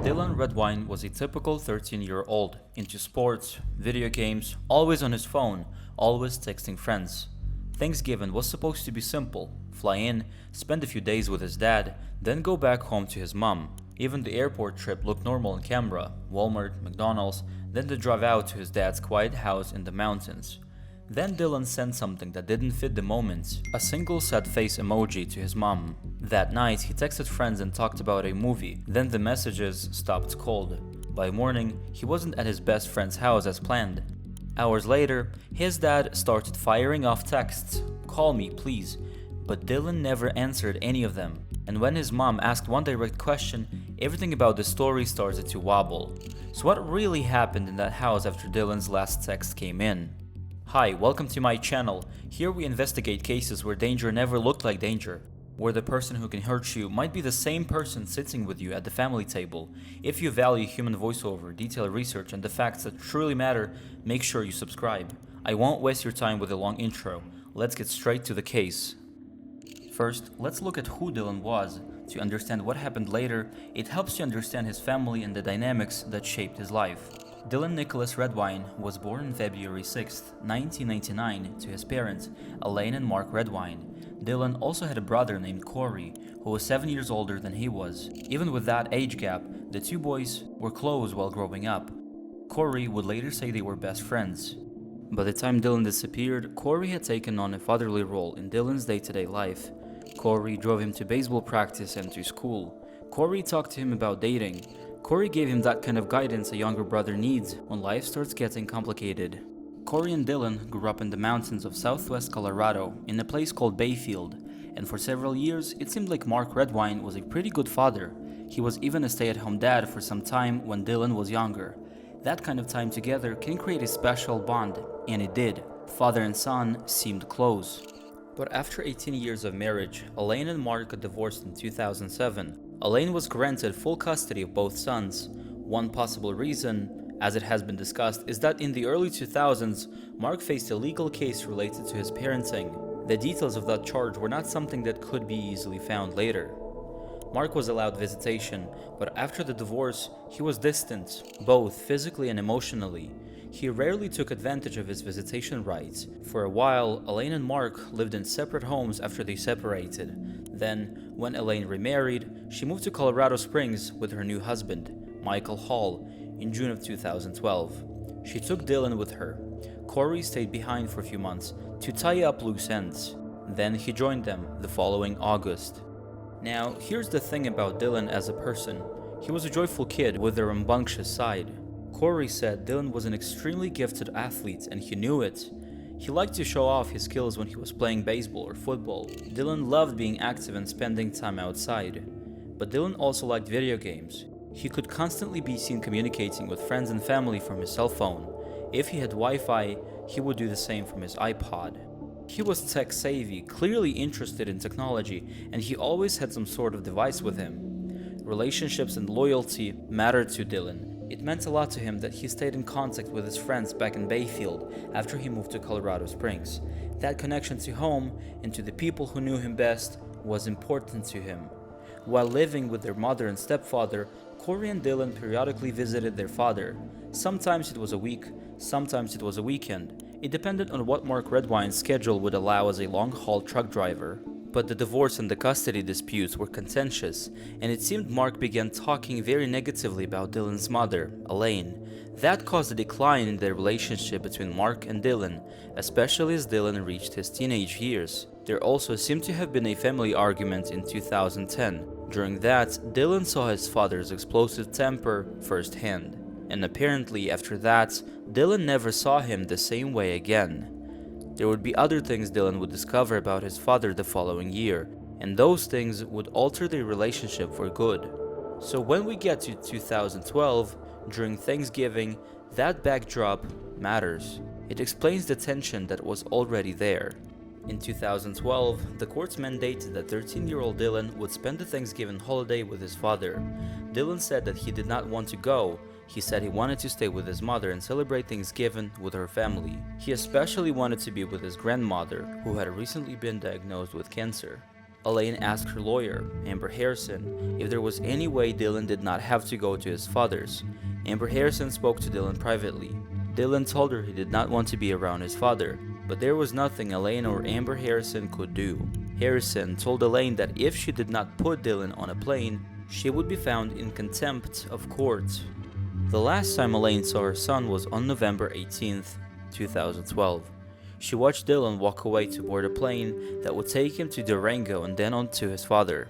Dylan Redwine was a typical 13-year-old, into sports, video games, always on his phone, always texting friends. Thanksgiving was supposed to be simple: fly in, spend a few days with his dad, then go back home to his mom. Even the airport trip looked normal on camera: Walmart, McDonald's, then the drive out to his dad's quiet house in the mountains. Then Dylan sent something that didn't fit the moment: a single sad face emoji to his mom. That night, he texted friends and talked about a movie. Then the messages stopped cold. By morning, he wasn't at his best friend's house as planned. Hours later, his dad started firing off texts: "Call me, please." But Dylan never answered any of them. And when his mom asked one direct question, everything about the story started to wobble. So what really happened in that house after Dylan's last text came in? Hi, welcome to my channel. Here we investigate cases where danger never looked like danger, where the person who can hurt you might be the same person sitting with you at the family table. If you value human voiceover, detailed research, and the facts that truly matter, make sure you subscribe. I won't waste your time with a long intro. Let's get straight to the case. First, let's look at who Dylan was. To understand what happened later, it helps you understand his family and the dynamics that shaped his life. Dylan Nicholas Redwine was born on February 6, 1999, to his parents, Elaine and Mark Redwine. Dylan also had a brother named Corey, who was 7 years older than he was. Even with that age gap, the two boys were close while growing up. Corey would later say they were best friends. By the time Dylan disappeared, Corey had taken on a fatherly role in Dylan's day-to-day life. Corey drove him to baseball practice and to school. Corey talked to him about dating. Corey gave him that kind of guidance a younger brother needs when life starts getting complicated. Corey and Dylan grew up in the mountains of southwest Colorado in a place called Bayfield, and for several years it seemed like Mark Redwine was a pretty good father. He was even a stay-at-home dad for some time when Dylan was younger. That kind of time together can create a special bond, and it did. Father and son seemed close. But after 18 years of marriage, Elaine and Mark got divorced in 2007. Elaine was granted full custody of both sons. One possible reason, as it has been discussed, is that in the early 2000s, Mark faced a legal case related to his parenting. The details of that charge were not something that could be easily found later. Mark was allowed visitation, but after the divorce, he was distant, both physically and emotionally. He rarely took advantage of his visitation rights. For a while, Elaine and Mark lived in separate homes after they separated. Then, when Elaine remarried, she moved to Colorado Springs with her new husband, Michael Hall, in June of 2012. She took Dylan with her. Corey stayed behind for a few months to tie up loose ends. Then he joined them the following August. Now, here's the thing about Dylan as a person. He was a joyful kid with a rambunctious side. Corey said Dylan was an extremely gifted athlete, and he knew it. He liked to show off his skills when he was playing baseball or football. Dylan loved being active and spending time outside. But Dylan also liked video games. He could constantly be seen communicating with friends and family from his cell phone. If he had Wi-Fi, he would do the same from his iPod. He was tech-savvy, clearly interested in technology, and he always had some sort of device with him. Relationships and loyalty mattered to Dylan. It meant a lot to him that he stayed in contact with his friends back in Bayfield after he moved to Colorado Springs. That connection to home and to the people who knew him best was important to him. While living with their mother and stepfather, Corey and Dylan periodically visited their father. Sometimes it was a week, sometimes it was a weekend. It depended on what Mark Redwine's schedule would allow as a long-haul truck driver. But the divorce and the custody disputes were contentious, and it seemed Mark began talking very negatively about Dylan's mother, Elaine. That caused a decline in the relationship between Mark and Dylan, especially as Dylan reached his teenage years. There also seemed to have been a family argument in 2010. During that, Dylan saw his father's explosive temper firsthand, and apparently after that, Dylan never saw him the same way again. There would be other things Dylan would discover about his father the following year, and those things would alter their relationship for good. So when we get to 2012, during Thanksgiving, that backdrop matters. It explains the tension that was already there. In 2012, the courts mandated that 13-year-old Dylan would spend the Thanksgiving holiday with his father. Dylan said that he did not want to go. He said he wanted to stay with his mother and celebrate Thanksgiving with her family. He especially wanted to be with his grandmother, who had recently been diagnosed with cancer. Elaine asked her lawyer, Amber Harrison, if there was any way Dylan did not have to go to his father's. Amber Harrison spoke to Dylan privately. Dylan told her he did not want to be around his father, but there was nothing Elaine or Amber Harrison could do. Harrison told Elaine that if she did not put Dylan on a plane, she would be found in contempt of court. The last time Elaine saw her son was on November 18th, 2012. She watched Dylan walk away to board a plane that would take him to Durango and then on to his father.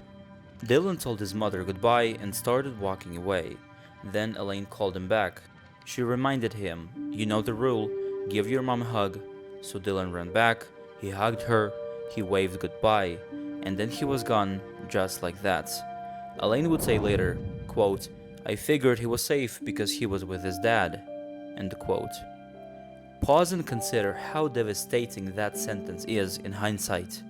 Dylan told his mother goodbye and started walking away. Then Elaine called him back. She reminded him, "You know the rule, give your mom a hug." So Dylan ran back, he hugged her, he waved goodbye, and then he was gone just like that. Elaine would say later, quote, "I figured he was safe because he was with his dad." End quote. Pause and consider how devastating that sentence is in hindsight.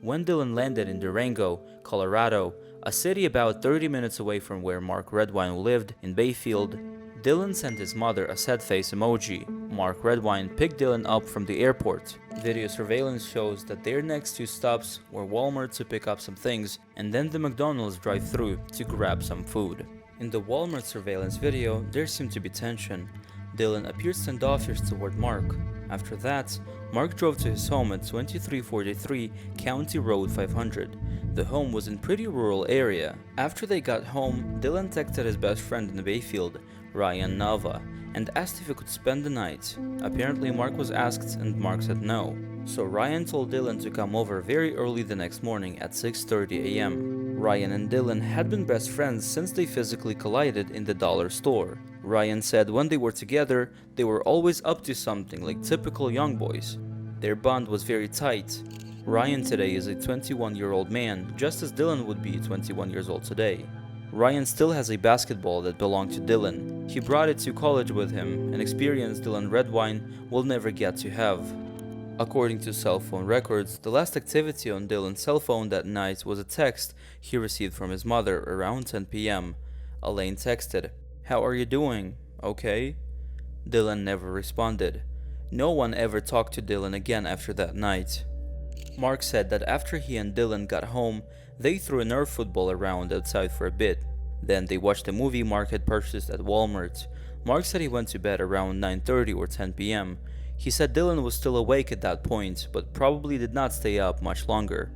When Dylan landed in Durango, Colorado, a city about 30 minutes away from where Mark Redwine lived in Bayfield, Dylan sent his mother a sad face emoji. Mark Redwine picked Dylan up from the airport. Video surveillance shows that their next two stops were Walmart to pick up some things and then the McDonald's drive-thru to grab some food. In the Walmart surveillance video, there seemed to be tension. Dylan appeared standoffish toward Mark. After that, Mark drove to his home at 2343 County Road 500. The home was in a pretty rural area. After they got home, Dylan texted his best friend in Bayfield, Ryan Nava, and asked if he could spend the night. Apparently Mark was asked and Mark said no. So Ryan told Dylan to come over very early the next morning at 6:30 a.m. Ryan and Dylan had been best friends since they physically collided in the dollar store. Ryan said when they were together, they were always up to something like typical young boys. Their bond was very tight. Ryan today is a 21-year-old man, just as Dylan would be 21 years old today. Ryan still has a basketball that belonged to Dylan. He brought it to college with him, an experience Dylan Redwine will never get to have. According to cell phone records, the last activity on Dylan's cell phone that night was a text he received from his mother around 10 p.m. Elaine texted, "How are you doing? Okay?" Dylan never responded. No one ever talked to Dylan again after that night. Mark said that after he and Dylan got home, they threw a Nerf football around outside for a bit. Then they watched a movie Mark had purchased at Walmart. Mark said he went to bed around 9:30 or 10 p.m. He said Dylan was still awake at that point, but probably did not stay up much longer.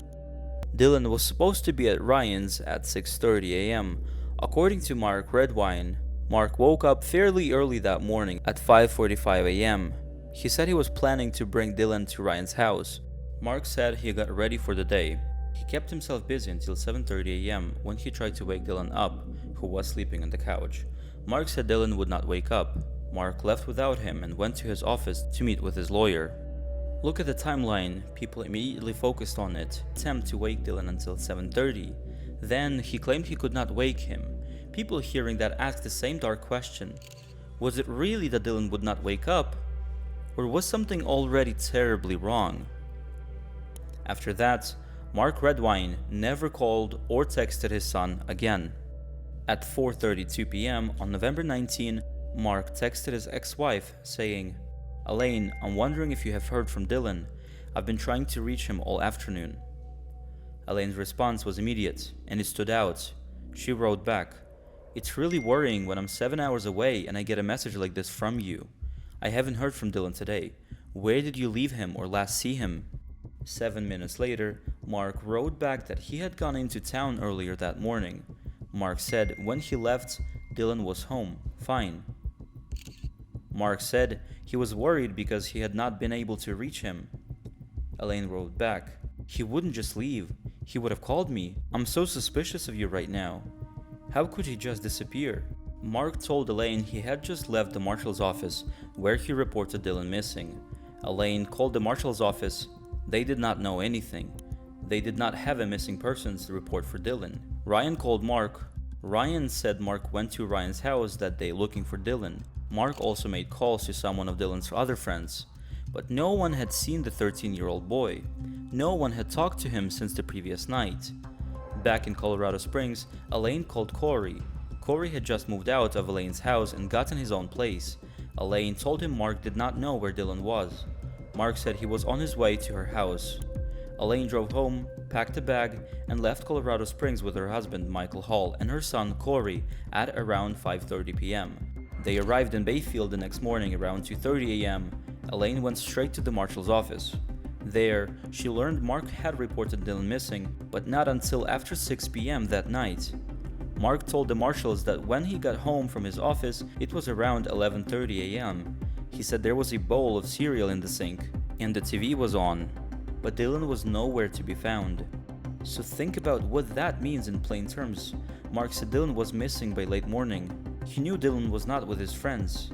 Dylan was supposed to be at Ryan's at 6:30 a.m. According to Mark Redwine, Mark woke up fairly early that morning at 5:45 a.m. He said he was planning to bring Dylan to Ryan's house. Mark said he got ready for the day. He kept himself busy until 7:30 a.m. when he tried to wake Dylan up, who was sleeping on the couch. Mark said Dylan would not wake up. Mark left without him and went to his office to meet with his lawyer. Look at the timeline, people immediately focused on it, attempt to wake Dylan until 7:30. Then he claimed he could not wake him. People hearing that asked the same dark question. Was it really that Dylan would not wake up? Or was something already terribly wrong? After that, Mark Redwine never called or texted his son again. At 4:32 p.m. on November 19, Mark texted his ex-wife saying, "Elaine, I'm wondering if you have heard from Dylan. I've been trying to reach him all afternoon." Elaine's response was immediate, and it stood out. She wrote back, "It's really worrying when I'm 7 hours away and I get a message like this from you. I haven't heard from Dylan today. Where did you leave him or last see him?" 7 minutes later, Mark wrote back that he had gone into town earlier that morning. Mark said when he left, Dylan was home, fine. Mark said he was worried because he had not been able to reach him. Elaine wrote back, "He wouldn't just leave. He would have called me. I'm so suspicious of you right now. How could he just disappear?" Mark told Elaine he had just left the marshal's office where he reported Dylan missing. Elaine called the marshal's office. They did not know anything. They did not have a missing persons report for Dylan. Ryan called Mark. Ryan said Mark went to Ryan's house that day looking for Dylan. Mark also made calls to someone of Dylan's other friends. But no one had seen the 13-year-old boy. No one had talked to him since the previous night. Back in Colorado Springs, Elaine called Corey. Corey had just moved out of Elaine's house and gotten his own place. Elaine told him Mark did not know where Dylan was. Mark said he was on his way to her house. Elaine drove home, packed a bag, and left Colorado Springs with her husband Michael Hall and her son Corey at around 5:30 p.m. They arrived in Bayfield the next morning around 2:30 a.m. Elaine went straight to the marshal's office. There, she learned Mark had reported Dylan missing, but not until after 6 p.m. that night. Mark told the marshals that when he got home from his office, it was around 11:30 a.m. He said there was a bowl of cereal in the sink, and the TV was on. But Dylan was nowhere to be found. So think about what that means in plain terms. Mark said Dylan was missing by late morning. He knew Dylan was not with his friends.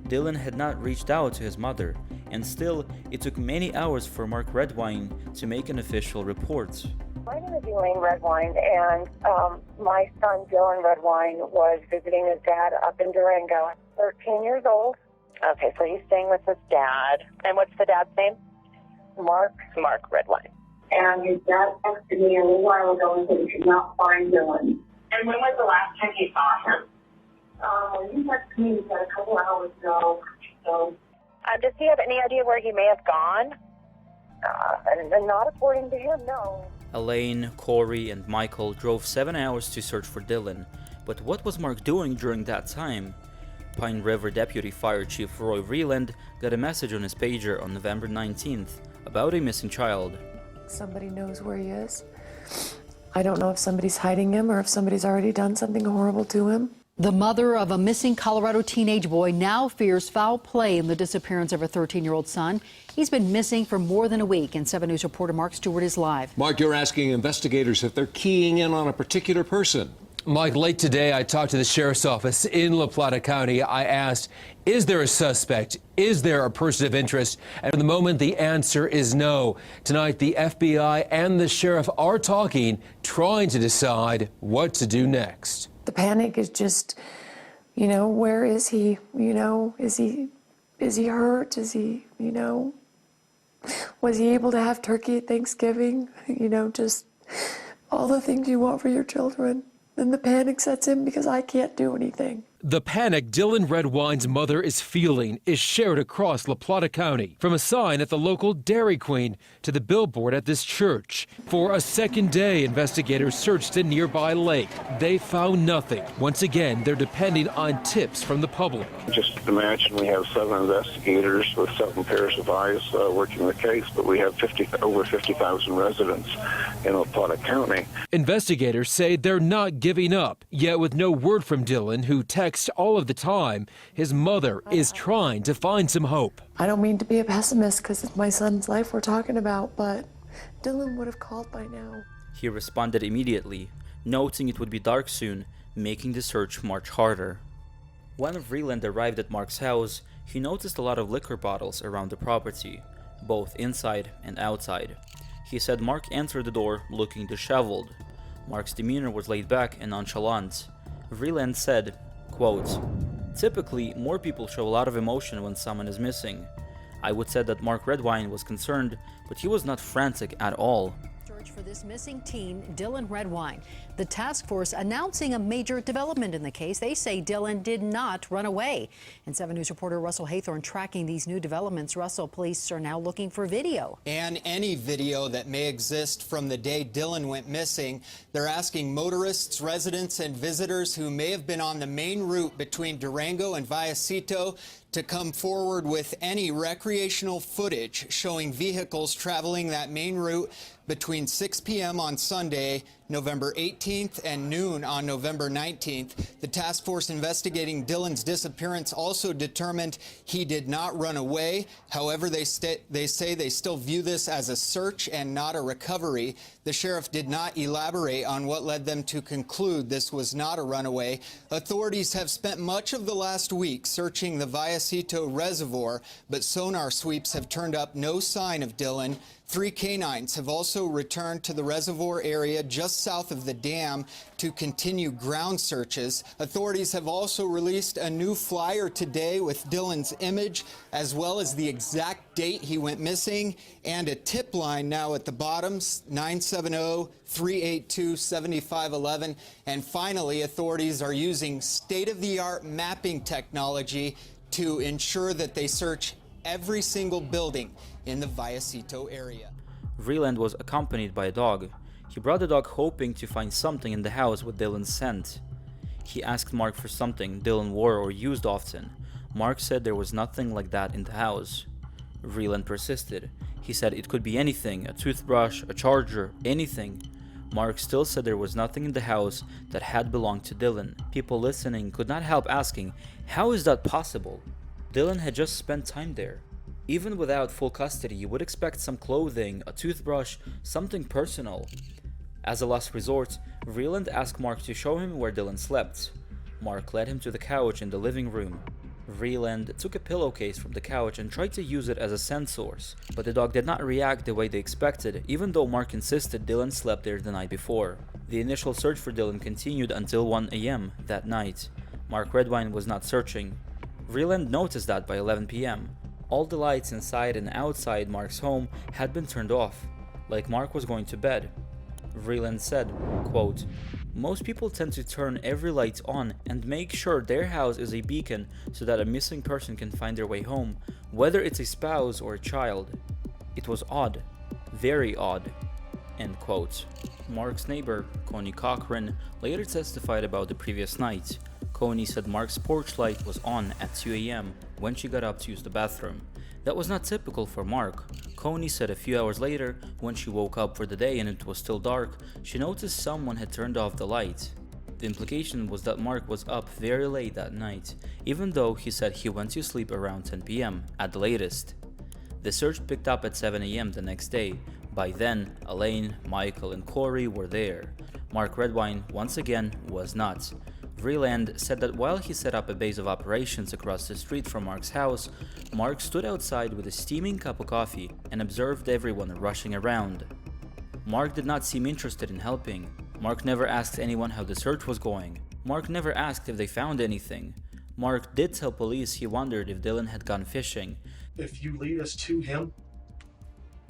Dylan had not reached out to his mother, and still, it took many hours for Mark Redwine to make an official report. My name is Elaine Redwine, and my son Dylan Redwine was visiting his dad up in Durango. 13 years old. Okay, so he's staying with his dad. And what's the dad's name? Mark Redwine. And his dad texted me a little while ago and said he could not find Dylan. And when was the last time you saw him? He texted me a couple hours ago. So, does he have any idea where he may have gone? and not according to him, no. Elaine, Corey, and Michael drove 7 hours to search for Dylan. But what was Mark doing during that time? Pine River Deputy Fire Chief Roy Vreeland got a message on his pager on November 19th about a missing child. Somebody knows where he is. I don't know if somebody's hiding him or if somebody's already done something horrible to him. The mother of a missing Colorado teenage boy now fears foul play in the disappearance of her 13-year-old son. He's been missing for more than a week, and 7 News reporter Mark Stewart is live. Mark, you're asking investigators if they're keying in on a particular person. Mike, late today, I talked to the sheriff's office in La Plata County. I asked, is there a suspect? Is there a person of interest? And for the moment, the answer is no. Tonight, the FBI and the sheriff are talking, trying to decide what to do next. The panic is just, where is he? Is he hurt? Is he, was he able to have turkey at Thanksgiving? Just all the things you want for your children. Then the panic sets in because I can't do anything. The panic Dylan Redwine's mother is feeling is shared across La Plata County, from a sign at the local Dairy Queen to the billboard at this church. For a second day, investigators searched a nearby lake. They found nothing. Once again, they're depending on tips from the public. Just imagine we have 7 investigators with 7 pairs of eyes working the case, but we have over 50,000 residents in La Plata County. Investigators say they're not giving up, yet with no word from Dylan, who texts all of the time, his mother is trying to find some hope. I don't mean to be a pessimist because it's my son's life we're talking about, but Dylan would have called by now. He responded immediately, noting it would be dark soon, making the search much harder. When Vreeland arrived at Mark's house, he noticed a lot of liquor bottles around the property, both inside and outside. He said Mark entered the door looking disheveled. Mark's demeanor was laid back and nonchalant. Vreeland said, quote, "Typically, more people show a lot of emotion when someone is missing. I would say that Mark Redwine was concerned, but he was not frantic at all." Search for this missing teen, Dylan Redwine. The task force announcing a major development in the case. They say Dylan did not run away. And 7 News reporter Russell Haythorne tracking these new developments. Russell, police are now looking for video. And any video that may exist from the day Dylan went missing. They're asking motorists, residents, and visitors who may have been on the main route between Durango and Vallecito to come forward with any recreational footage showing vehicles traveling that main route between 6 p.m. on Sunday, November 18th, and noon on November 19th. The task force investigating Dylan's disappearance also determined he did not run away. However, they say they still view this as a search and not a recovery. The sheriff did not elaborate on what led them to conclude this was not a runaway. Authorities have spent much of the last week searching the Vallecito Reservoir, but sonar sweeps have turned up no sign of Dylan. 3 canines have also returned to the reservoir area just south of the dam to continue ground searches. Authorities have also released a new flyer today with Dylan's image, as well as the exact date he went missing, and a tip line now at the bottom, 970-382-7511. And finally, authorities are using state-of-the-art mapping technology to ensure that they search every single building in the Vallecito area. Vreeland was accompanied by a dog. He brought the dog hoping to find something in the house with Dylan's scent. He asked Mark for something Dylan wore or used often. Mark said there was nothing like that in the house. Vreeland persisted. He said it could be anything, a toothbrush, a charger, anything. Mark still said there was nothing in the house that had belonged to Dylan. People listening could not help asking, how is that possible? Dylan had just spent time there. Even without full custody, you would expect some clothing, a toothbrush, something personal. As a last resort, Vreeland asked Mark to show him where Dylan slept. Mark led him to the couch in the living room. Vreeland took a pillowcase from the couch and tried to use it as a scent source, but the dog did not react the way they expected, even though Mark insisted Dylan slept there the night before. The initial search for Dylan continued until 1 a.m. that night. Mark Redwine was not searching. Vreeland noticed that by 11 p.m. all the lights inside and outside Mark's home had been turned off, like Mark was going to bed. Vreeland said, quote, most people tend to turn every light on and make sure their house is a beacon so that a missing person can find their way home, whether it's a spouse or a child. It was odd, very odd, end quote. Mark's neighbor, Connie Cochran, later testified about the previous night. Connie said Mark's porch light was on at 2 a.m. when she got up to use the bathroom. That was not typical for Mark. Connie said a few hours later, when she woke up for the day and it was still dark, she noticed someone had turned off the light. The implication was that Mark was up very late that night, even though he said he went to sleep around 10 p.m. at the latest. The search picked up at 7 a.m. the next day. By then, Elaine, Michael, and Corey were there. Mark Redwine, once again, was not. Vreeland said that while he set up a base of operations across the street from Mark's house, Mark stood outside with a steaming cup of coffee and observed everyone rushing around. Mark did not seem interested in helping. Mark never asked anyone how the search was going. Mark never asked if they found anything. Mark did tell police he wondered if Dylan had gone fishing. If you lead us to him,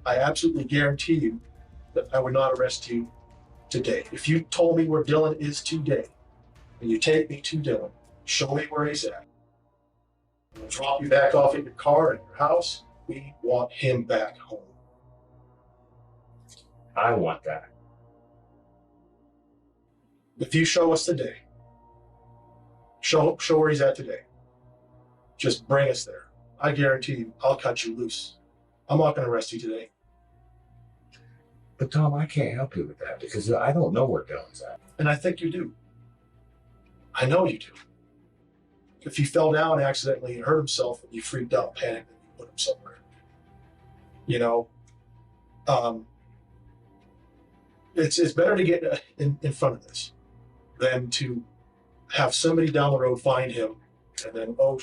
I absolutely guarantee you that I would not arrest you today. If you told me where Dylan is today, and you take me to Dylan, show me where he's at, and I'll drop you back off in your car and your house, we want him back home. I want that. If you show us today, show where he's at today, just bring us there. I guarantee you, I'll cut you loose. I'm not going to arrest you today. But Tom, I can't help you with that because I don't know where Dylan's at. And I think you do. I know you do. If he fell down accidentally and hurt himself and he freaked out, panicked, and you put him somewhere. You know, it's better to get in front of this than to have somebody down the road find him and then, oh,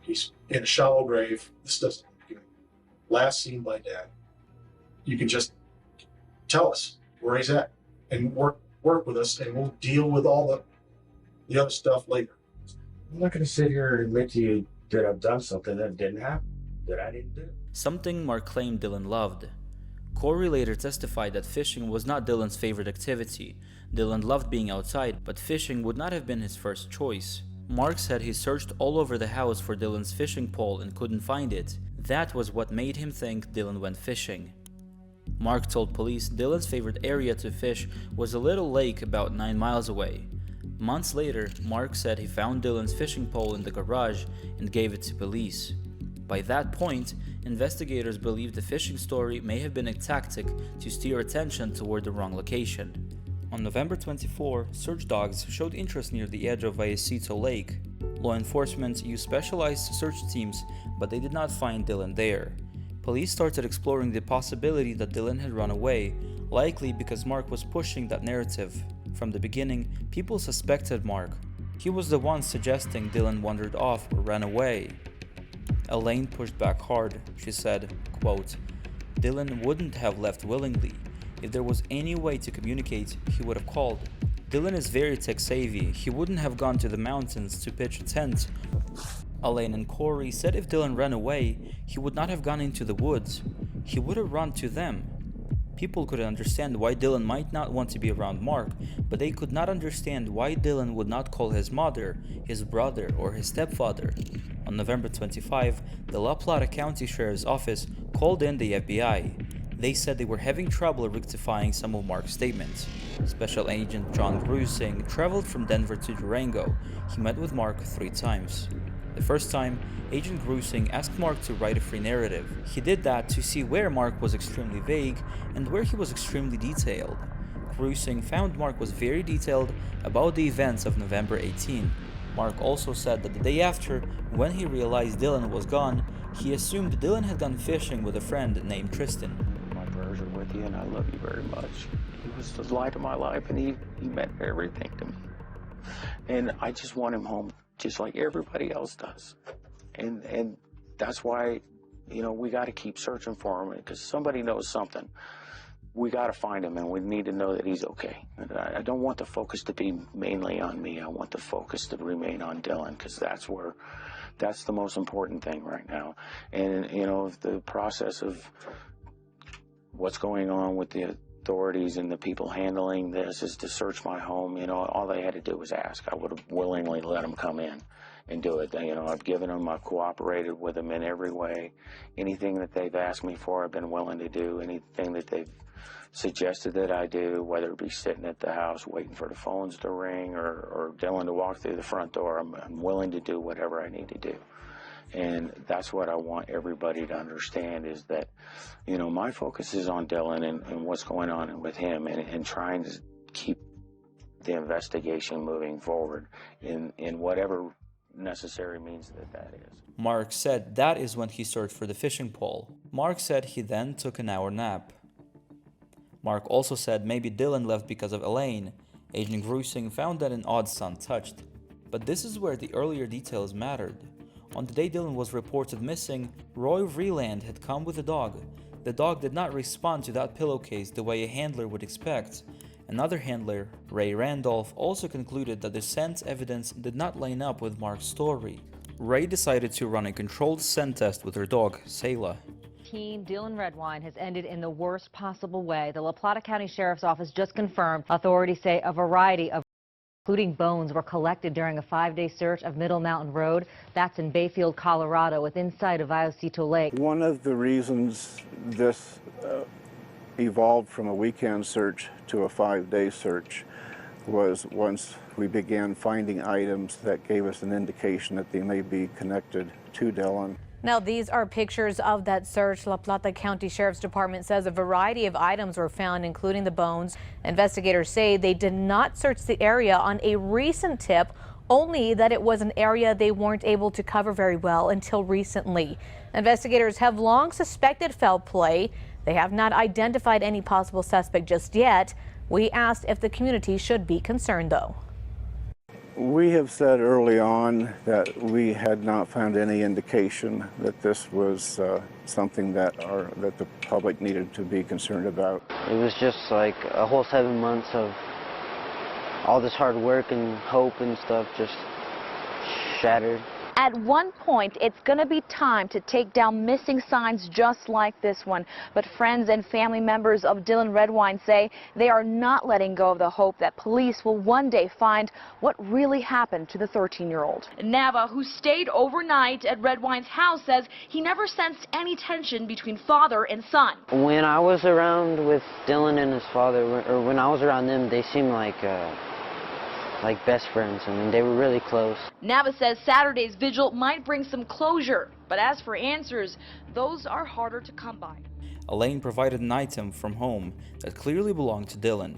he's in a shallow grave. This doesn't look good. Last seen by Dad. You can just tell us where he's at and work with us, and we'll deal with all the other stuff later. I'm not going to sit here and admit to you that I've done something that didn't happen, that I didn't do. Something Mark claimed Dylan loved. Corey later testified that fishing was not Dylan's favorite activity. Dylan loved being outside, but fishing would not have been his first choice. Mark said he searched all over the house for Dylan's fishing pole and couldn't find it. That was what made him think Dylan went fishing. Mark told police Dylan's favorite area to fish was a little lake about 9 miles away. Months later, Mark said he found Dylan's fishing pole in the garage and gave it to police. By that point, investigators believed the fishing story may have been a tactic to steer attention toward the wrong location. On November 24, search dogs showed interest near the edge of Vallecito Lake. Law enforcement used specialized search teams, but they did not find Dylan there. Police started exploring the possibility that Dylan had run away, likely because Mark was pushing that narrative. From the beginning, people suspected Mark. He was the one suggesting Dylan wandered off or ran away. Elaine pushed back hard. She said, quote, Dylan wouldn't have left willingly. If there was any way to communicate, he would have called. Dylan is very tech-savvy. He wouldn't have gone to the mountains to pitch a tent. Elaine and Corey said if Dylan ran away, he would not have gone into the woods. He would have run to them. People could understand why Dylan might not want to be around Mark, but they could not understand why Dylan would not call his mother, his brother, or his stepfather. On November 25, the La Plata County Sheriff's Office called in the FBI. They said they were having trouble rectifying some of Mark's statements. Special Agent John Grusing traveled from Denver to Durango. He met with Mark 3 times. The first time, Agent Grusing asked Mark to write a free narrative. He did that to see where Mark was extremely vague and where he was extremely detailed. Grusing found Mark was very detailed about the events of November 18. Mark also said that the day after, when he realized Dylan was gone, he assumed Dylan had gone fishing with a friend named Tristan. My prayers are with you and I love you very much. He was the light of my life and he meant everything to me. And I just want him home just like everybody else does. And that's why, you know, we got to keep searching for him because somebody knows something. We got to find him and we need to know that he's okay. And I don't want the focus to be mainly on me. I want the focus to remain on Dylan because that's the most important thing right now. And, you know, the process of what's going on with the authorities and the people handling this is to search my home. You know, all they had to do was ask. I would have willingly let them come in and do it. You know, I've given them, I've cooperated with them in every way. Anything that they've asked me for, I've been willing to do. Anything that they've suggested that I do, whether it be sitting at the house waiting for the phones to ring or Dylan to walk through the front door, I'm willing to do whatever I need to do. And that's what I want everybody to understand is that, you know, my focus is on Dylan and what's going on with him and trying to keep the investigation moving forward in whatever necessary means that is. Mark said that is when he searched for the fishing pole. Mark said he then took an hour nap. Mark also said maybe Dylan left because of Elaine. Agent Grusing found that an odd sound touched. But this is where the earlier details mattered. On the day Dylan was reported missing, Roy Vreeland had come with a dog. The dog did not respond to that pillowcase the way a handler would expect. Another handler, Ray Randolph, also concluded that the scent evidence did not line up with Mark's story. Ray decided to run a controlled scent test with her dog, Selah. Dylan Redwine has ended in the worst possible way. The La Plata County Sheriff's Office just confirmed. Authorities say a variety of including bones were collected during a 5-day search of Middle Mountain Road. That's in Bayfield, Colorado, within sight of Iosito Lake. One of the reasons this evolved from a weekend search to a 5-day search was once we began finding items that gave us an indication that they may be connected to Dylan. Now, these are pictures of that search. La Plata County Sheriff's Department says a variety of items were found, including the bones. Investigators say they did not search the area on a recent tip, only that it was an area they weren't able to cover very well until recently. Investigators have long suspected foul play. They have not identified any possible suspect just yet. We asked if the community should be concerned, though. We have said early on that we had not found any indication that this was something that the public needed to be concerned about. It was just like a whole 7 months of all this hard work and hope and stuff just shattered. At one point, it's going to be time to take down missing signs just like this one. But friends and family members of Dylan Redwine say they are not letting go of the hope that police will one day find what really happened to the 13-year-old. Nava, who stayed overnight at Redwine's house, says he never sensed any tension between father and son. When I was around with Dylan and his father, or when I was around them, they seemed like best friends. I mean, they were really close. Nava says Saturday's vigil might bring some closure, but as for answers, those are harder to come by. Elaine provided an item from home that clearly belonged to Dylan.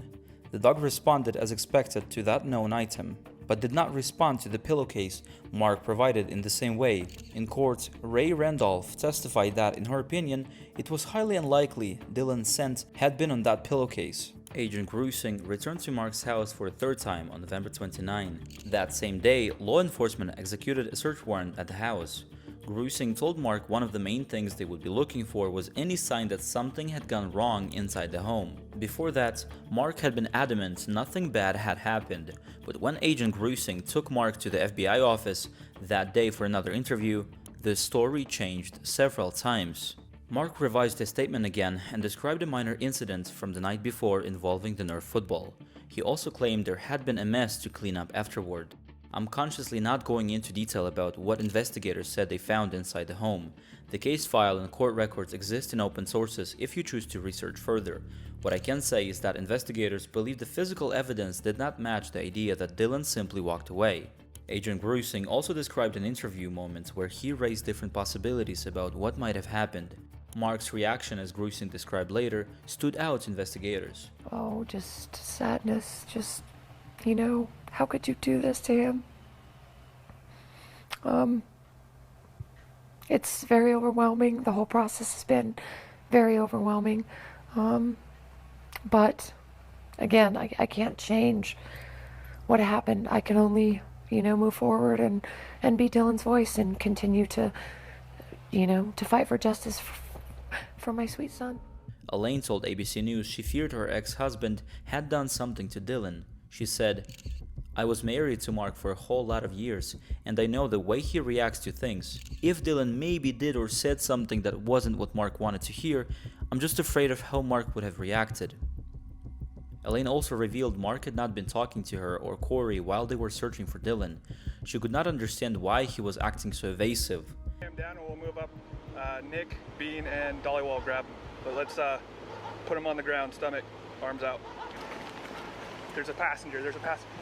The dog responded as expected to that known item, but did not respond to the pillowcase Mark provided in the same way. In court, Ray Randolph testified that, in her opinion, it was highly unlikely Dylan's scent had been on that pillowcase. Agent Grusing returned to Mark's house for a third time on November 29. That same day, law enforcement executed a search warrant at the house. Grusing told Mark one of the main things they would be looking for was any sign that something had gone wrong inside the home. Before that, Mark had been adamant nothing bad had happened, but when Agent Grusing took Mark to the FBI office that day for another interview, the story changed several times. Mark revised his statement again and described a minor incident from the night before involving the Nerf football. He also claimed there had been a mess to clean up afterward. I'm consciously not going into detail about what investigators said they found inside the home. The case file and court records exist in open sources if you choose to research further. What I can say is that investigators believe the physical evidence did not match the idea that Dylan simply walked away. Agent Grusing also described an interview moment where he raised different possibilities about what might have happened. Mark's reaction, as Grusing described later, stood out to investigators. Oh, just sadness, just, you know, how could you do this to him? It's very overwhelming. The whole process has been very overwhelming. But again, I can't change what happened. I can only, you know, move forward and be Dylan's voice and continue to, you know, to fight for justice for my sweet son. Elaine told ABC News she feared her ex-husband had done something to Dylan. She said, "I was married to Mark for a whole lot of years, and I know the way he reacts to things. If Dylan maybe did or said something that wasn't what Mark wanted to hear, I'm just afraid of how Mark would have reacted." Elaine also revealed Mark had not been talking to her or Corey while they were searching for Dylan. She could not understand why he was acting so evasive. Him down and we'll move up. Nick, Bean, and Dollywall grab him. But let's put him on the ground, stomach, arms out. There's a passenger,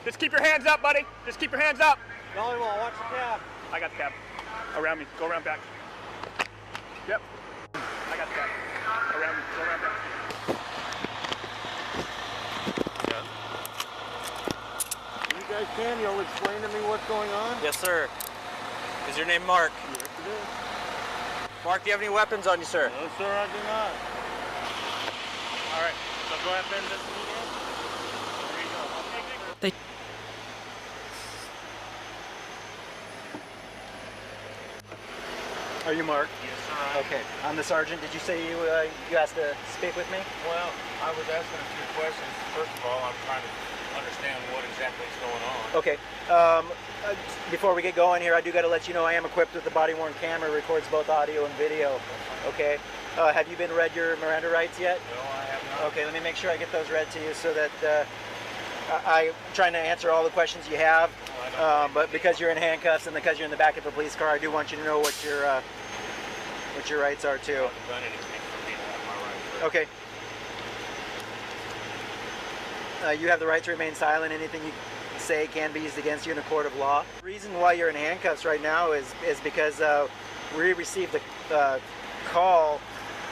Just keep your hands up, buddy. Just keep your hands up. Dollywall, watch the cab. I got the cab. Around me, go around back. Yep. I got the cab. Around me, go around back. You guys can, you'll explain to me what's going on? Yes, sir. Is your name Mark? Yes, it is. Mark, do you have any weapons on you, sir? No, sir, I do not. All right, so go ahead and investigate. They Are you Mark? Yes, sir. Okay. I'm the sergeant. Did you say you asked to speak with me? Well, I was asking a few questions. First of all, I'm trying to understand what exactly is going on. Okay. Before we get going here, I do got to let you know I am equipped with the body-worn camera. It records both audio and video. Okay. Have you been read your Miranda rights yet? No, I have not. Okay, let me make sure I get those read to you so that I'm trying to answer all the questions you have. But because you're in handcuffs and because you're in the back of a police car, I do want you to know what your rights are too. I haven't done anything for me to have my rights. Okay. You have the right to remain silent. Anything you say can be used against you in a court of law. The reason why you're in handcuffs right now is because we received a call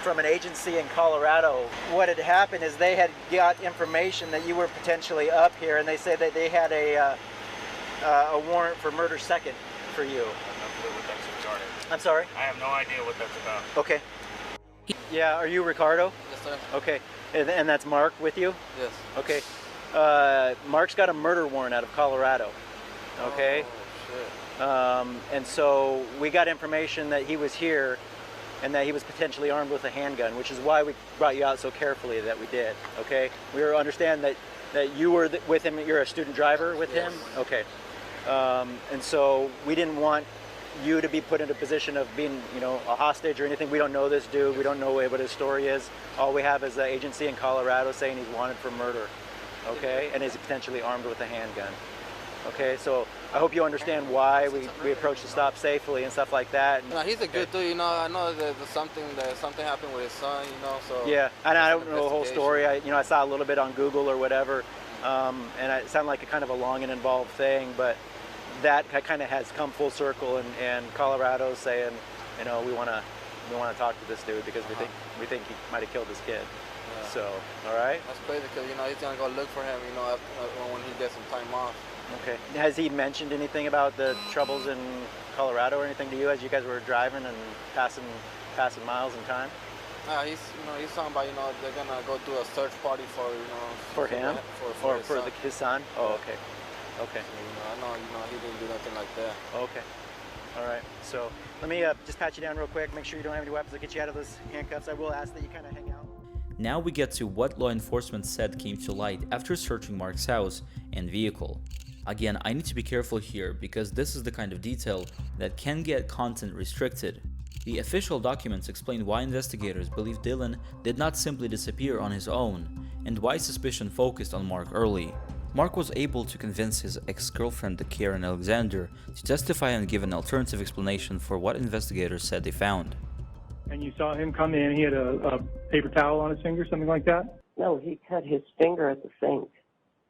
from an agency in Colorado. What had happened is they had got information that you were potentially up here, and they said that they had a warrant for murder second for you. I have no clue what that's regarding. I'm sorry? I have no idea what that's about. Okay. Yeah, are you Ricardo? Yes, sir. Okay. And that's Mark with you? Yes. Okay. Mark's got a murder warrant out of Colorado. Okay. Oh, shit. And so we got information that he was here and that he was potentially armed with a handgun, which is why we brought you out so carefully that we did. Okay. We understand that you were with him. You're a student driver with him. Okay. And so we didn't want you to be put in a position of being, you know, a hostage or anything. We don't know this dude. We don't know what his story is. All we have is an agency in Colorado saying he's wanted for murder. Okay, and is potentially armed with a handgun. Okay, so I hope you understand why we approached the stop safely and stuff like that. No, he's a good dude. You know, I know that something happened with his son. You know, so yeah, and I don't know the whole story. I saw a little bit on Google or whatever, and it sounded like a kind of a long and involved thing, but that kind of has come full circle, and Colorado's saying, you know, we want to talk to this dude because we think he might have killed this kid. Yeah. So, all right. That's crazy because, you know, he's gonna go look for him, you know, after, when he gets some time off. Okay. Has he mentioned anything about the troubles in Colorado or anything to you as you guys were driving and passing miles in time? He's talking about, you know, they're gonna go do a search party for, you know, for him for his son. Oh, okay. Okay. So, you know, I know, you know, he didn't do nothing like that. Okay. All right. So let me just pat you down real quick. Make sure you don't have any weapons to get you out of those handcuffs. I will ask that you kind of hang out. Now we get to what law enforcement said came to light after searching Mark's house and vehicle. Again, I need to be careful here because this is the kind of detail that can get content restricted. The official documents explain why investigators believe Dylan did not simply disappear on his own and why suspicion focused on Mark early. Mark was able to convince his ex-girlfriend, Karen Alexander, to testify and give an alternative explanation for what investigators said they found. And you saw him come in, he had a paper towel on his finger, something like that? No, he cut his finger at the sink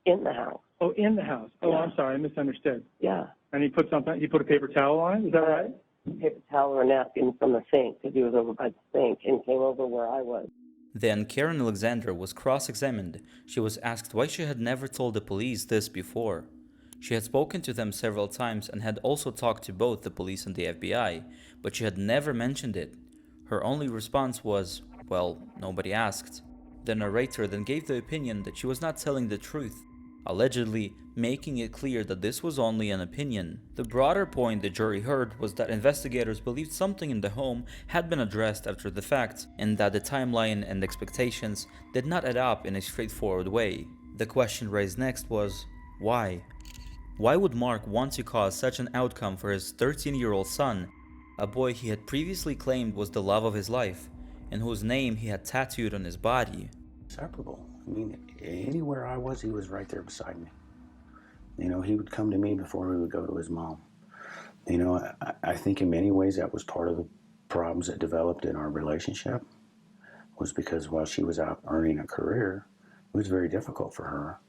in the house. Oh, in the house. Oh, Yeah. I'm sorry, I misunderstood. Yeah, And he put a paper towel on it, is that right? paper towel or napkin from the sink because he was over by the sink and came over where I was. Then Karen Alexander was cross-examined. She was asked why she had never told the police this before. She had spoken to them several times and had also talked to both the police and the FBI, but she had never mentioned it. Her only response was, well, nobody asked. The narrator then gave the opinion that she was not telling the truth, allegedly making it clear that this was only an opinion. The broader point the jury heard was that investigators believed something in the home had been addressed after the fact, and that the timeline and expectations did not add up in a straightforward way. The question raised next was, why? Why would Mark want to cause such an outcome for his 13-year-old son, a boy he had previously claimed was the love of his life, and whose name he had tattooed on his body? Inseparable. I mean, anywhere I was, he was right there beside me. You know, he would come to me before he would go to his mom. You know, I think in many ways that was part of the problems that developed in our relationship, was because while she was out earning a career, it was very difficult for her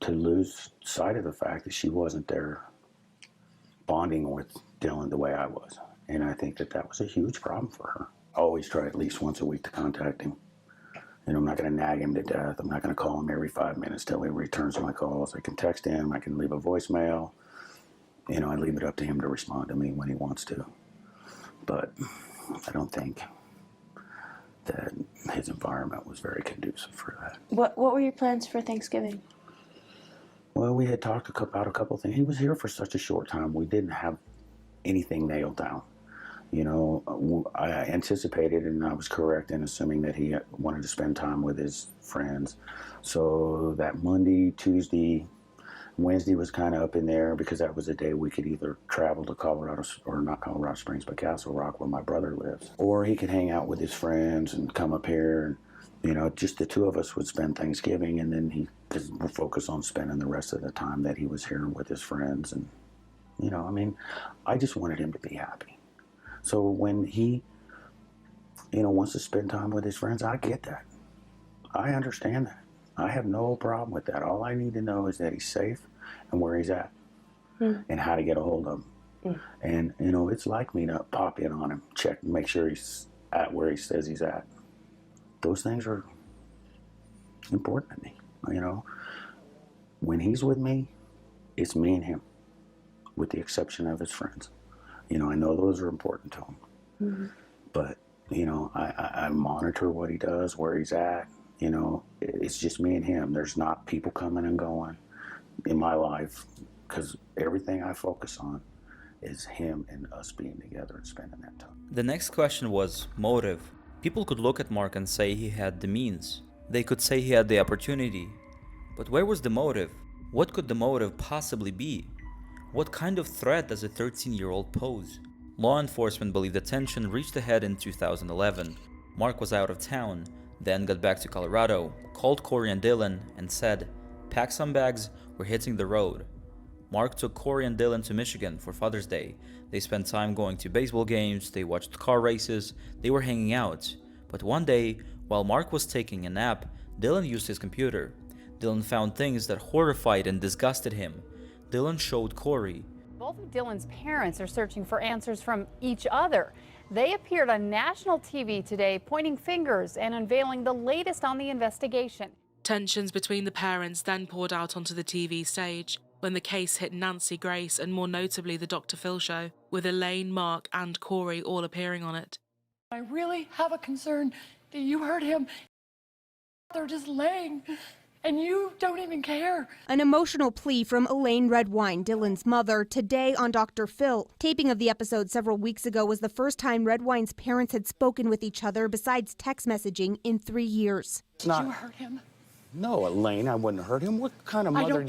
to lose sight of the fact that she wasn't there bonding with Dylan the way I was. And I think that that was a huge problem for her. I always try at least once a week to contact him. You know, I'm not going to nag him to death. I'm not going to call him every 5 minutes till he returns my calls. I can text him. I can leave a voicemail. You know, I leave it up to him to respond to me when he wants to. But I don't think that his environment was very conducive for that. What were your plans for Thanksgiving? Well, we had talked about a couple of things. He was here for such a short time. We didn't have anything nailed down. You know, I anticipated, and I was correct in assuming that he wanted to spend time with his friends. So that Monday, Tuesday, Wednesday was kind of up in there because that was a day we could either travel to Colorado, or not Colorado Springs, but Castle Rock, where my brother lives. Or he could hang out with his friends and come up here. And, you know, just the two of us would spend Thanksgiving, and then he could focus on spending the rest of the time that he was here with his friends. And, you know, I mean, I just wanted him to be happy. So when he, you know, wants to spend time with his friends, I get that. I understand that. I have no problem with that. All I need to know is that he's safe and where he's at and how to get a hold of him. And, you know, it's like me to pop in on him, check, make sure he's at where he says he's at. Those things are important to me, you know. When he's with me, it's me and him, with the exception of his friends. You know, I know those are important to him, but, you know, I monitor what he does, where he's at. You know, it's just me and him. There's not people coming and going in my life, because everything I focus on is him and us being together and spending that time. The next question was motive. People could look at Mark and say he had the means. They could say he had the opportunity. But where was the motive? What could the motive possibly be? What kind of threat does a 13-year-old pose? Law enforcement believe the tension reached a head in 2011. Mark was out of town, then got back to Colorado, called Corey and Dylan, and said, "Pack some bags, we're hitting the road." Mark took Corey and Dylan to Michigan for Father's Day. They spent time going to baseball games, they watched car races, they were hanging out. But one day, while Mark was taking a nap, Dylan used his computer. Dylan found things that horrified and disgusted him. Dylan showed Corey. Both of Dylan's parents are searching for answers from each other. They appeared on national TV today, pointing fingers and unveiling the latest on the investigation. Tensions between the parents then poured out onto the TV stage when the case hit Nancy Grace and more notably the Dr. Phil show, with Elaine, Mark and Corey all appearing on it. I really have a concern that you hurt him. They're just laying. And you don't even care. An emotional plea from Elaine Redwine, Dylan's mother, today on Dr. Phil. Taping of the episode several weeks ago was the first time Redwine's parents had spoken with each other besides text messaging in 3 years. Did you hurt him? No, Elaine, I wouldn't hurt him. What kind of mother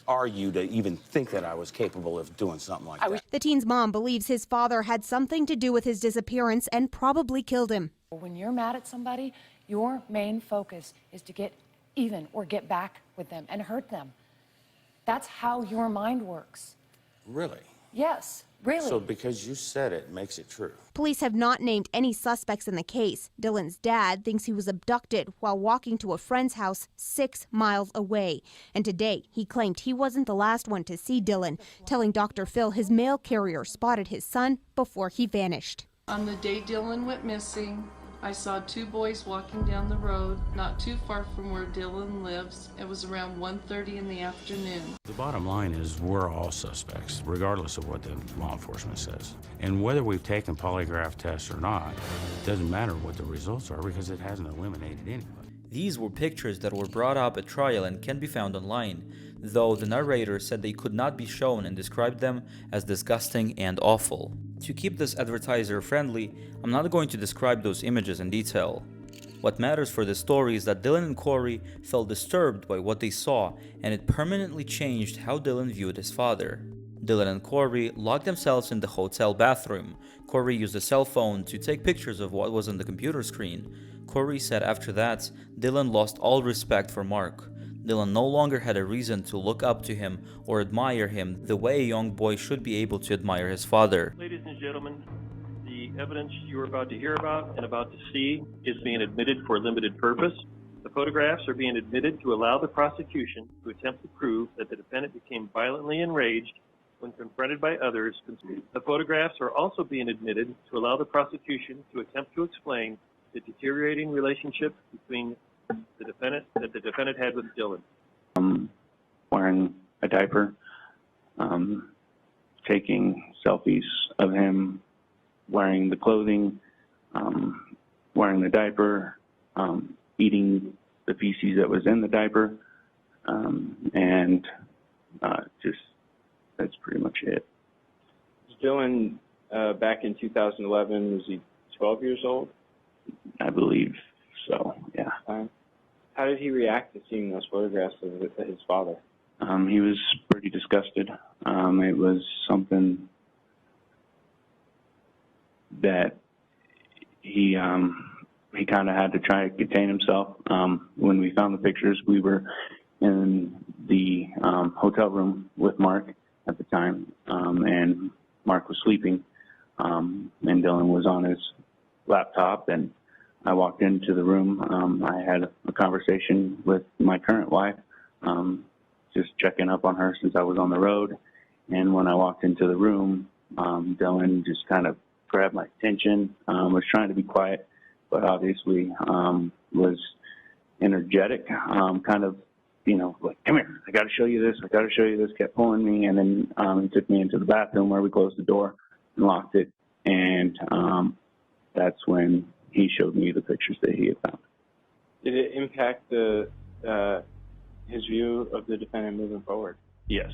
are you to even think that I was capable of doing something like that? The teen's mom believes his father had something to do with his disappearance and probably killed him. When you're mad at somebody, your main focus is to get even or get back with them and hurt them. That's how your mind works. Really? Yes, really. So because you said it makes it true. Police have not named any suspects in the case. Dylan's dad thinks he was abducted while walking to a friend's house 6 miles away. And today, he claimed he wasn't the last one to see Dylan, telling Dr. Phil his mail carrier spotted his son before he vanished. On the day Dylan went missing, I saw 2 boys walking down the road, not too far from where Dylan lives. It was around 1:30 in the afternoon. The bottom line is we're all suspects, regardless of what the law enforcement says. And whether we've taken polygraph tests or not, it doesn't matter what the results are because it hasn't eliminated anybody. These were pictures that were brought up at trial and can be found online, though the narrator said they could not be shown and described them as disgusting and awful. To keep this advertiser friendly, I'm not going to describe those images in detail. What matters for this story is that Dylan and Corey felt disturbed by what they saw, and it permanently changed how Dylan viewed his father. Dylan and Corey locked themselves in the hotel bathroom. Corey used a cell phone to take pictures of what was on the computer screen. Corey said after that, Dylan lost all respect for Mark. Dylan no longer had a reason to look up to him or admire him the way a young boy should be able to admire his father. Ladies and gentlemen, the evidence you are about to hear about and about to see is being admitted for a limited purpose. The photographs are being admitted to allow the prosecution to attempt to prove that the defendant became violently enraged when confronted by others. The photographs are also being admitted to allow the prosecution to attempt to explain the deteriorating relationship between the defendant had with Dylan. Wearing a diaper, taking selfies of him wearing the clothing, wearing the diaper, eating the feces that was in the diaper, and just that's pretty much it. Dylan, back in 2011, was he 12 years old? I believe so, yeah. How did he react to seeing those photographs of his father? He was pretty disgusted. It was something that he kind of had to try to contain himself. When we found the pictures, we were in the hotel room with Mark at the time, and Mark was sleeping, and Dylan was on his laptop, and I walked into the room. I had a conversation with my current wife, just checking up on her since I was on the road. And when I walked into the room, Dylan just kind of grabbed my attention, was trying to be quiet, but obviously was energetic, kind of, you know, like, come here, I got to show you this, I got to show you this, kept pulling me. And then he took me into the bathroom where we closed the door and locked it. And that's when he showed me the pictures that he had found. Did it impact his view of the defendant moving forward? Yes.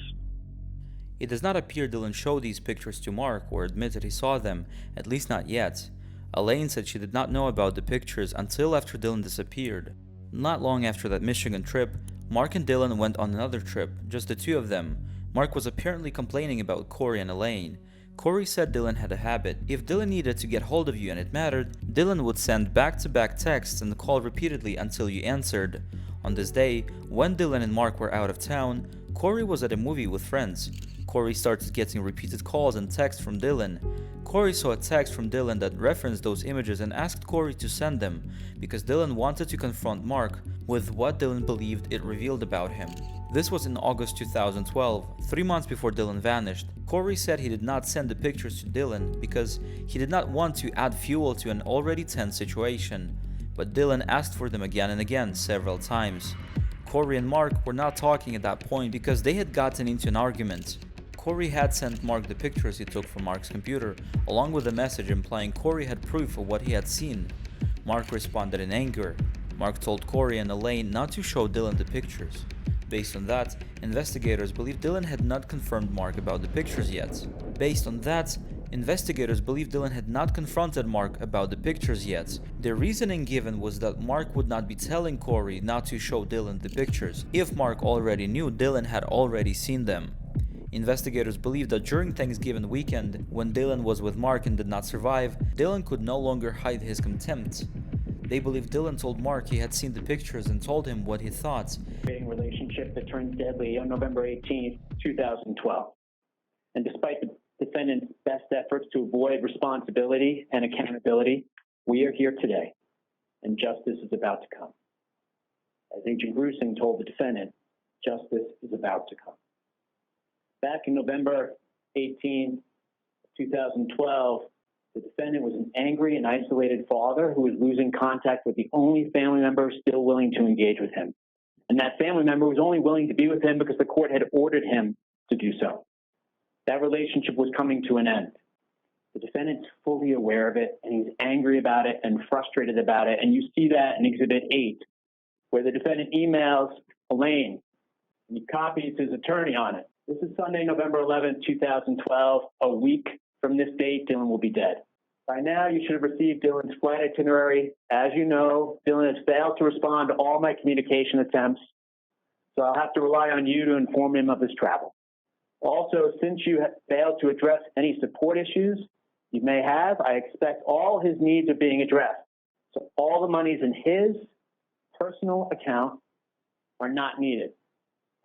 It does not appear Dylan showed these pictures to Mark or admitted he saw them, at least not yet. Elaine said she did not know about the pictures until after Dylan disappeared. Not long after that Michigan trip, Mark and Dylan went on another trip, just the two of them. Mark was apparently complaining about Corey and Elaine. Corey said Dylan had a habit. If Dylan needed to get hold of you and it mattered, Dylan would send back-to-back texts and call repeatedly until you answered. On this day, when Dylan and Mark were out of town, Corey was at a movie with friends. Corey started getting repeated calls and texts from Dylan. Corey saw a text from Dylan that referenced those images and asked Corey to send them, because Dylan wanted to confront Mark with what Dylan believed it revealed about him. This was in August 2012, 3 months before Dylan vanished. Corey said he did not send the pictures to Dylan because he did not want to add fuel to an already tense situation, but Dylan asked for them again and again, several times. Corey and Mark were not talking at that point because they had gotten into an argument. Corey had sent Mark the pictures he took from Mark's computer, along with a message implying Corey had proof of what he had seen. Mark responded in anger. Mark told Corey and Elaine not to show Dylan the pictures. Based on that, investigators believe Dylan had not confirmed Mark about the pictures yet. Their reasoning given was that Mark would not be telling Corey not to show Dylan the pictures if Mark already knew Dylan had already seen them. Investigators believe that during Thanksgiving weekend, when Dylan was with Mark and did not survive, Dylan could no longer hide his contempt. They believe Dylan told Mark he had seen the pictures and told him what he thought. Relationship that turned deadly on November 18th, 2012. And despite the defendant's best efforts to avoid responsibility and accountability, we are here today, and justice is about to come. As Agent Grusing told the defendant, justice is about to come. Back in November 18, 2012, the defendant was an angry and isolated father who was losing contact with the only family member still willing to engage with him. And that family member was only willing to be with him because the court had ordered him to do so. That relationship was coming to an end. The defendant's fully aware of it, and he's angry about it and frustrated about it. And you see that in Exhibit 8, where the defendant emails Elaine, and he copies his attorney on it. This is Sunday, November 11, 2012. A week from this date, Dylan will be dead. By now, you should have received Dylan's flight itinerary. As you know, Dylan has failed to respond to all my communication attempts, so I'll have to rely on you to inform him of his travel. Also, since you have failed to address any support issues you may have, I expect all his needs are being addressed. So all the monies in his personal account are not needed.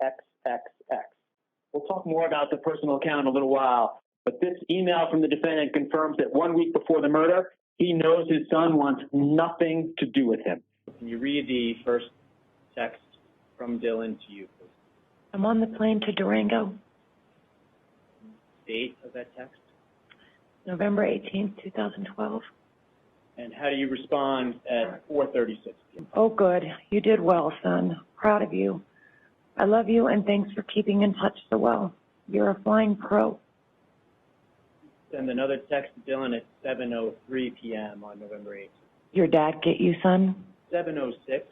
XXX. We'll talk more about the personal account in a little while, but this email from the defendant confirms that 1 week before the murder, he knows his son wants nothing to do with him. Can you read the first text from Dylan to you, please? I'm on the plane to Durango, Date of that text? November 18th, 2012. And how do you respond at 4:36 p.m.? Oh, good. You did well, son. Proud of you. I love you, and thanks for keeping in touch so well. You're a flying pro. Send another text to Dylan at 7:03 p.m. on November 18th. Your dad get you, son? 7:06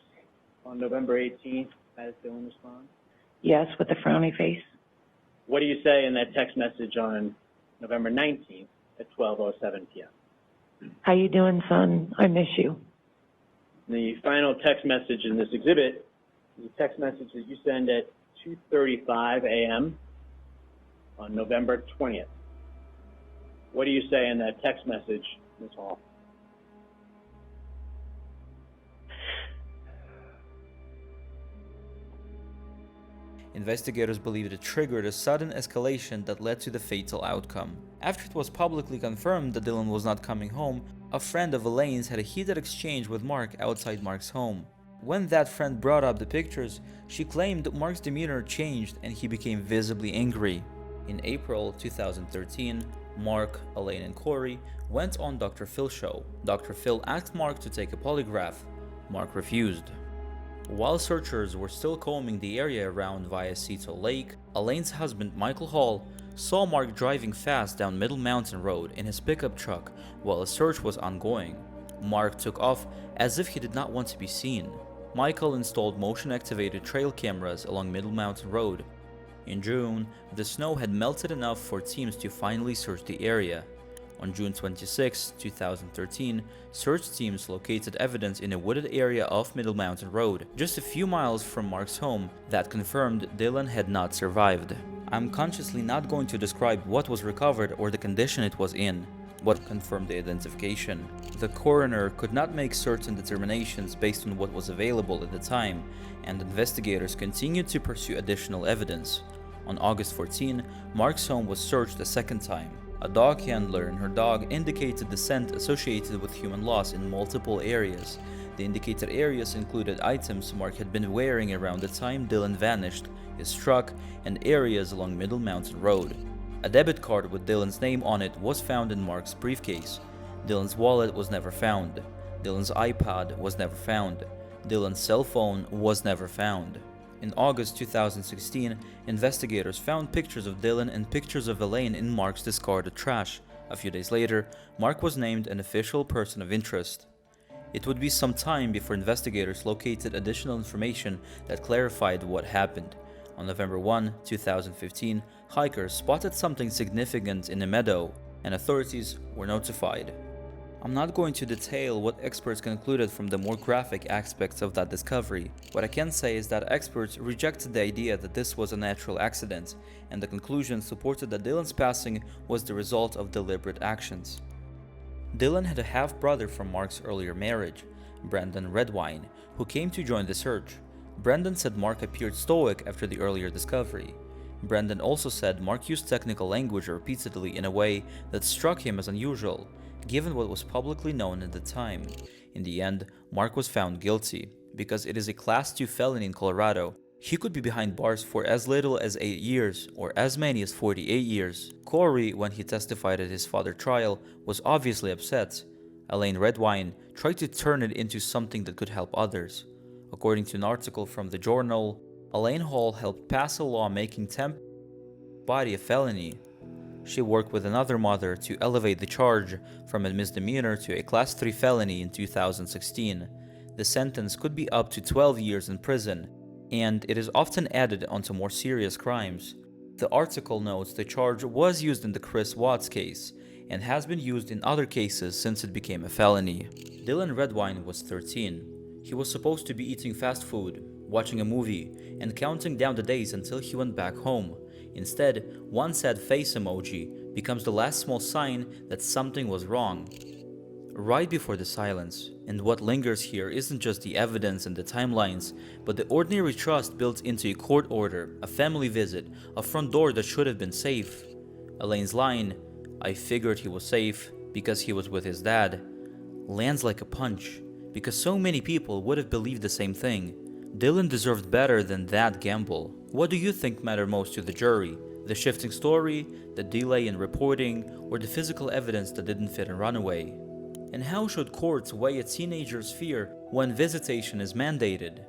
on November 18th. How does Dylan respond? Yes, with a frowny face. What do you say in that text message on November 19th at 12:07 p.m.? How you doing, son? I miss you. The final text message in this exhibit is a text message that you send at 2:35 a.m. on November 20th. What do you say in that text message, Ms. Hall? Investigators believe it triggered a sudden escalation that led to the fatal outcome. After it was publicly confirmed that Dylan was not coming home, a friend of Elaine's had a heated exchange with Mark outside Mark's home. When that friend brought up the pictures, she claimed Mark's demeanor changed and he became visibly angry. In April 2013, Mark, Elaine, and Corey went on Dr. Phil's show. Dr. Phil asked Mark to take a polygraph. Mark refused. While searchers were still combing the area around via Cecil Lake, Elaine's husband Michael Hall saw Mark driving fast down Middle Mountain Road in his pickup truck while a search was ongoing. Mark took off as if he did not want to be seen. Michael installed motion-activated trail cameras along Middle Mountain Road. In June, the snow had melted enough for teams to finally search the area. On June 26, 2013, search teams located evidence in a wooded area off Middle Mountain Road, just a few miles from Mark's home, that confirmed Dylan had not survived. I'm consciously not going to describe what was recovered or the condition it was in, what confirmed the identification. The coroner could not make certain determinations based on what was available at the time, and investigators continued to pursue additional evidence. On August 14, Mark's home was searched a second time. A dog handler and her dog indicated the scent associated with human loss in multiple areas. The indicated areas included items Mark had been wearing around the time Dylan vanished, his truck, and areas along Middle Mountain Road. A debit card with Dylan's name on it was found in Mark's briefcase. Dylan's wallet was never found. Dylan's iPod was never found. Dylan's cell phone was never found. In August 2016, investigators found pictures of Dylan and pictures of Elaine in Mark's discarded trash. A few days later, Mark was named an official person of interest. It would be some time before investigators located additional information that clarified what happened. On November 1, 2015, hikers spotted something significant in a meadow, and authorities were notified. I'm not going to detail what experts concluded from the more graphic aspects of that discovery. What I can say is that experts rejected the idea that this was a natural accident, and the conclusion supported that Dylan's passing was the result of deliberate actions. Dylan had a half-brother from Mark's earlier marriage. Brendan Redwine, who came to join the search. Brendan said Mark appeared stoic after the earlier discovery. Brendan also said Mark used technical language repeatedly in a way that struck him as unusual, given what was publicly known at the time. In the end, Mark was found guilty. Because it is a Class 2 felony in Colorado, he could be behind bars for as little as 8 years or as many as 48 years. Corey, when he testified at his father's trial, was obviously upset. Elaine Redwine tried to turn it into something that could help others. According to an article from the Journal, Elaine Hall helped pass a law making temp body a felony. She worked with another mother to elevate the charge from a misdemeanor to a Class 3 felony in 2016. The sentence could be up to 12 years in prison, and it is often added onto more serious crimes. The article notes the charge was used in the Chris Watts case and has been used in other cases since it became a felony. Dylan Redwine was 13. He was supposed to be eating fast food, watching a movie, and counting down the days until he went back home. Instead, one sad face emoji becomes the last small sign that something was wrong. Right before the silence, and what lingers here isn't just the evidence and the timelines, but the ordinary trust built into a court order, a family visit, a front door that should have been safe. Elaine's line, "I figured he was safe because he was with his dad," lands like a punch, because so many people would have believed the same thing. Dylan deserved better than that gamble. What do you think mattered most to the jury? The shifting story, the delay in reporting, or the physical evidence that didn't fit in Runaway? And how should courts weigh a teenager's fear when visitation is mandated?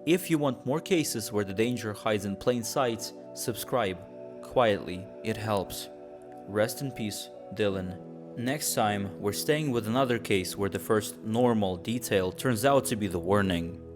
If you want more cases where the danger hides in plain sight, subscribe. Quietly, it helps. Rest in peace, Dylan. Next time, we're staying with another case where the first normal detail turns out to be the warning.